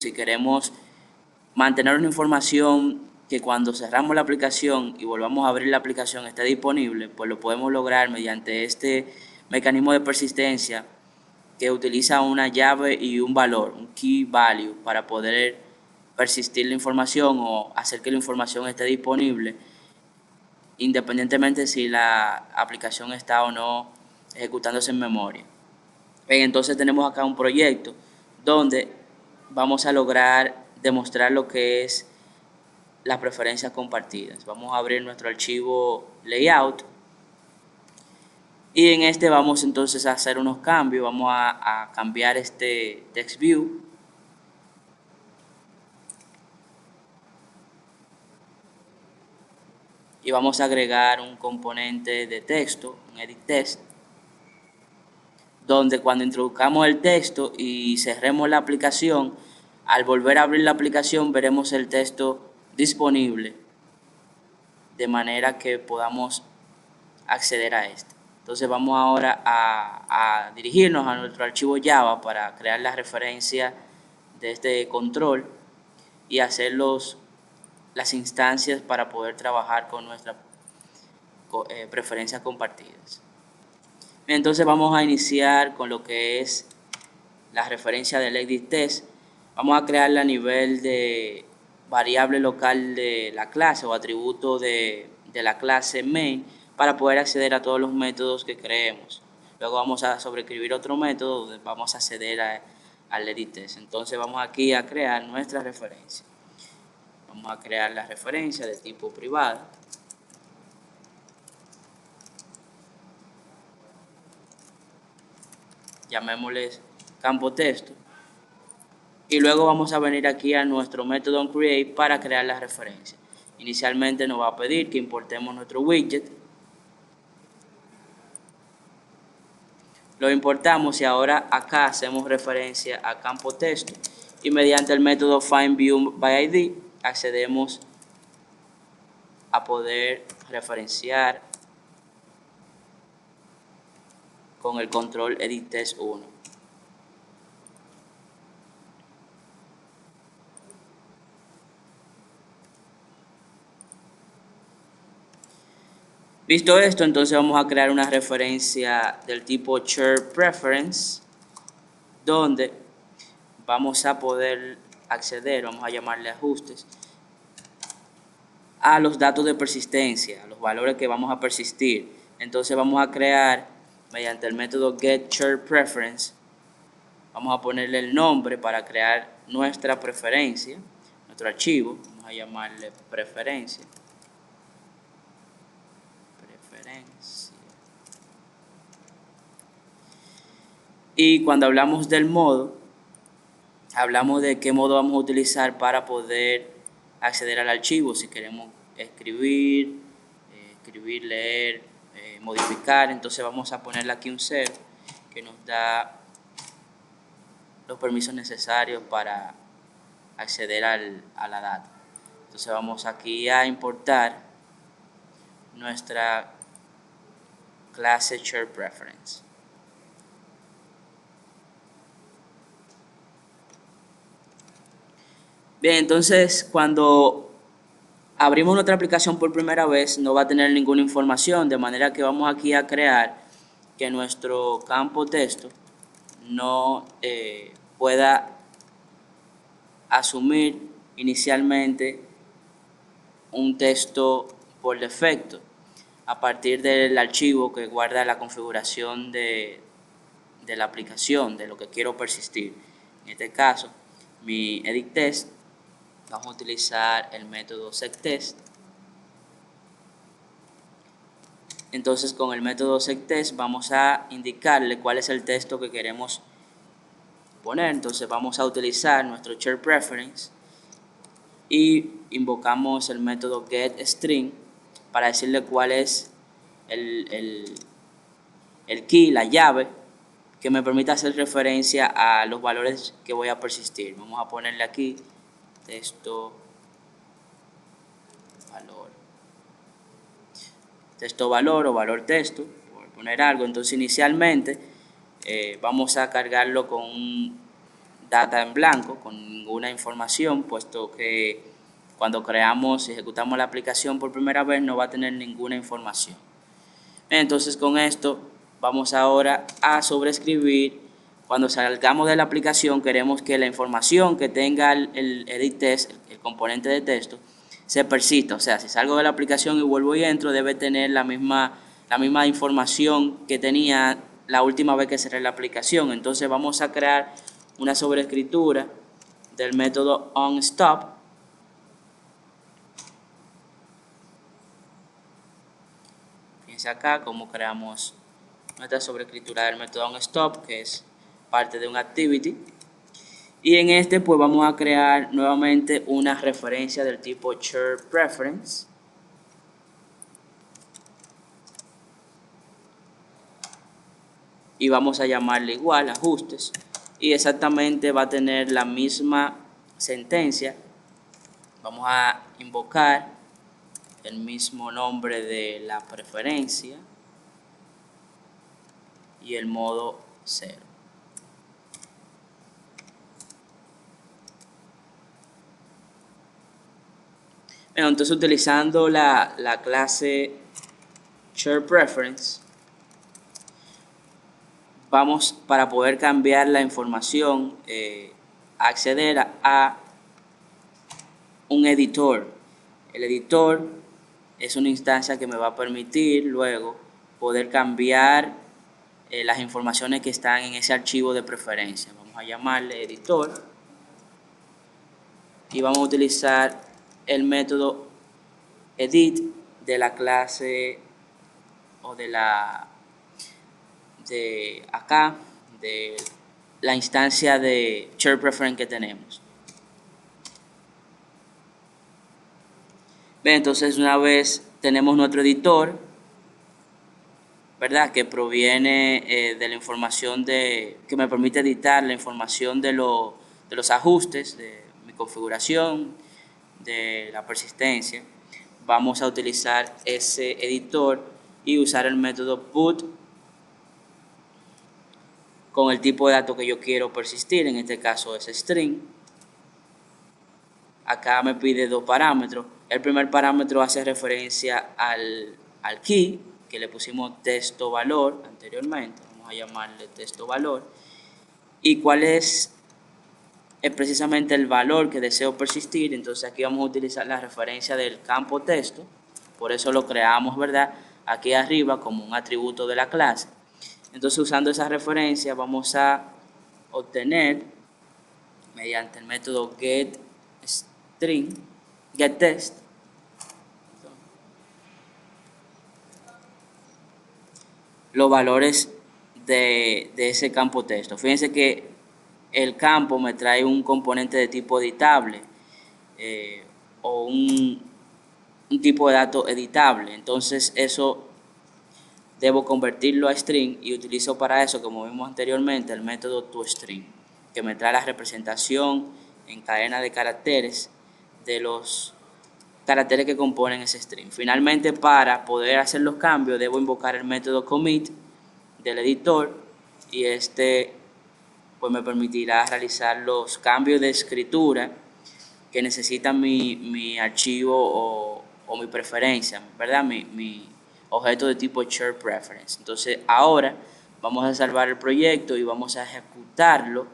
Si queremos mantener una información que cuando cerramos la aplicación y volvamos a abrir la aplicación esté disponible, pues lo podemos lograr mediante este mecanismo de persistencia que utiliza una llave y un valor, un key value, para poder persistir la información o hacer que la información esté disponible independientemente si la aplicación está o no ejecutándose en memoria. Entonces tenemos acá un proyecto donde vamos a lograr demostrar lo que es las preferencias compartidas. Vamos a abrir nuestro archivo layout y en este vamos entonces a hacer unos cambios. Vamos a cambiar este text view y vamos a agregar un componente de texto, un edit text, donde cuando introduzcamos el texto y cerremos la aplicación, al volver a abrir la aplicación veremos el texto disponible de manera que podamos acceder a este. Entonces vamos ahora a dirigirnos a nuestro archivo Java para crear la referencia de este control y hacer las instancias para poder trabajar con nuestras preferencias compartidas. Entonces vamos a iniciar con lo que es la referencia del edit test. Vamos a crearla a nivel de variable local de la clase o atributo de la clase main para poder acceder a todos los métodos que creemos. Luego vamos a sobreescribir otro método donde vamos a acceder al edit test. Entonces vamos aquí a crear nuestra referencia. Vamos a crear la referencia de tipo privada. Llamémosle campo texto. Y luego vamos a venir aquí a nuestro método onCreate para crear la referencia. Inicialmente nos va a pedir que importemos nuestro widget. Lo importamos y ahora acá hacemos referencia a campo texto. Y mediante el método findViewById accedemos a poder referenciar con el control edit test 1. Visto esto, entonces vamos a crear una referencia del tipo SharePreference, donde vamos a poder acceder, vamos a llamarle ajustes, a los datos de persistencia, a los valores que vamos a persistir. Entonces vamos a crear, mediante el método getSharePreference, vamos a ponerle el nombre para crear nuestra preferencia, nuestro archivo, vamos a llamarle preferencia. Y cuando hablamos del modo, hablamos de qué modo vamos a utilizar para poder acceder al archivo. Si queremos escribir, leer, modificar, entonces vamos a ponerle aquí un 0 que nos da los permisos necesarios para acceder a la data. Entonces vamos aquí a importar nuestra clase SharePreference. Bien, entonces cuando abrimos nuestra aplicación por primera vez no va a tener ninguna información, de manera que vamos aquí a crear que nuestro campo texto no pueda asumir inicialmente un texto por defecto a partir del archivo que guarda la configuración de la aplicación, de lo que quiero persistir. En este caso, mi edit test, vamos a utilizar el método setTest. Entonces con el método setTest vamos a indicarle cuál es el texto que queremos poner. Entonces vamos a utilizar nuestro SharePreference y invocamos el método getString para decirle cuál es el key, la llave que me permite hacer referencia a los valores que voy a persistir. Vamos a ponerle aquí texto valor o valor texto, por poner algo. Entonces inicialmente vamos a cargarlo con data en blanco, con ninguna información, puesto que cuando creamos y ejecutamos la aplicación por primera vez no va a tener ninguna información. Entonces con esto vamos ahora a sobreescribir. Cuando salgamos de la aplicación queremos que la información que tenga el edit test, el componente de texto, se persista. O sea, si salgo de la aplicación y vuelvo y entro, debe tener la misma información que tenía la última vez que cerré la aplicación. Entonces vamos a crear una sobreescritura del método onStop. Fíjense acá cómo creamos nuestra sobreescritura del método onStop, que es parte de un activity. Y en este pues vamos a crear nuevamente una referencia del tipo SharePreference. Y vamos a llamarle igual, ajustes. Y exactamente va a tener la misma sentencia. Vamos a invocar el mismo nombre de la preferencia y el modo 0. Bueno, entonces utilizando la clase SharePreference, vamos para poder cambiar la información, acceder a un editor. El editor es una instancia que me va a permitir luego poder cambiar las informaciones que están en ese archivo de preferencia. Vamos a llamarle editor y vamos a utilizar el método edit de la clase o de acá, de la instancia de SharePreference que tenemos. Bien, entonces una vez tenemos nuestro editor, ¿verdad? Que proviene de la información que me permite editar la información de los ajustes, de mi configuración, de la persistencia. Vamos a utilizar ese editor y usar el método put con el tipo de dato que yo quiero persistir, en este caso es string. Acá me pide dos parámetros. El primer parámetro hace referencia al key, que le pusimos texto valor anteriormente. Vamos a llamarle texto valor. ¿Y cuál es precisamente el valor que deseo persistir? Entonces aquí vamos a utilizar la referencia del campo texto. Por eso lo creamos, ¿verdad? Aquí arriba como un atributo de la clase. Entonces usando esa referencia vamos a obtener mediante el método getText los valores de ese campo texto. Fíjense que el campo me trae un componente de tipo editable o un tipo de dato editable. Entonces eso debo convertirlo a string y utilizo para eso, como vimos anteriormente, el método toString, que me trae la representación en cadena de caracteres de los caracteres que componen ese string. Finalmente, para poder hacer los cambios, debo invocar el método commit del editor y este pues me permitirá realizar los cambios de escritura que necesita mi archivo o mi preferencia, ¿verdad? Mi objeto de tipo SharePreference. Entonces ahora vamos a salvar el proyecto y vamos a ejecutarlo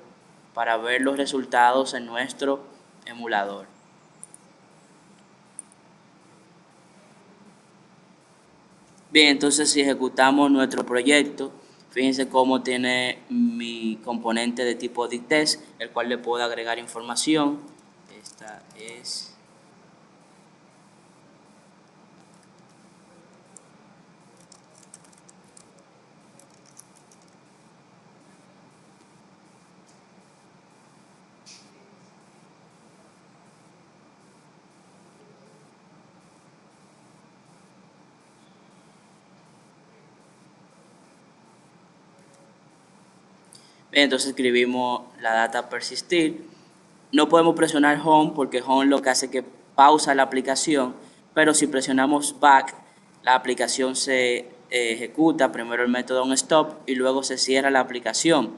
para ver los resultados en nuestro emulador. Bien, entonces si ejecutamos nuestro proyecto, fíjense cómo tiene mi componente de tipo editTest, el cual le puedo agregar información. Esta es... Bien, entonces escribimos la data persistir. No podemos presionar home porque home lo que hace es que pausa la aplicación, pero si presionamos back, la aplicación se ejecuta primero el método onStop y luego se cierra la aplicación.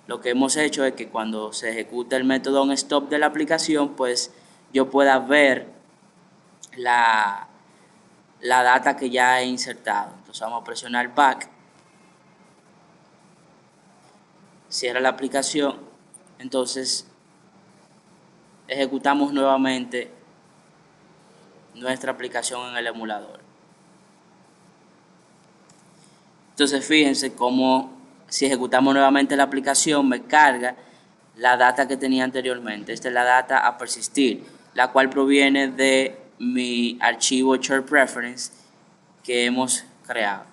lo que hemos hecho es que cuando se ejecuta el método onStop de la aplicación, pues yo pueda ver la data que ya he insertado. Entonces vamos a presionar back, cierra la aplicación, entonces ejecutamos nuevamente nuestra aplicación en el emulador. Entonces fíjense cómo si ejecutamos nuevamente la aplicación me carga la data que tenía anteriormente. Esta es la data a persistir, la cual proviene de mi archivo Share Preference que hemos creado.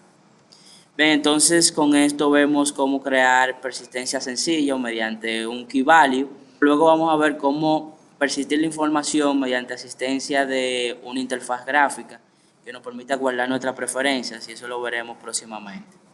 Bien, entonces con esto vemos cómo crear persistencia sencilla mediante un key value. Luego vamos a ver cómo persistir la información mediante asistencia de una interfaz gráfica que nos permita guardar nuestras preferencias, y eso lo veremos próximamente.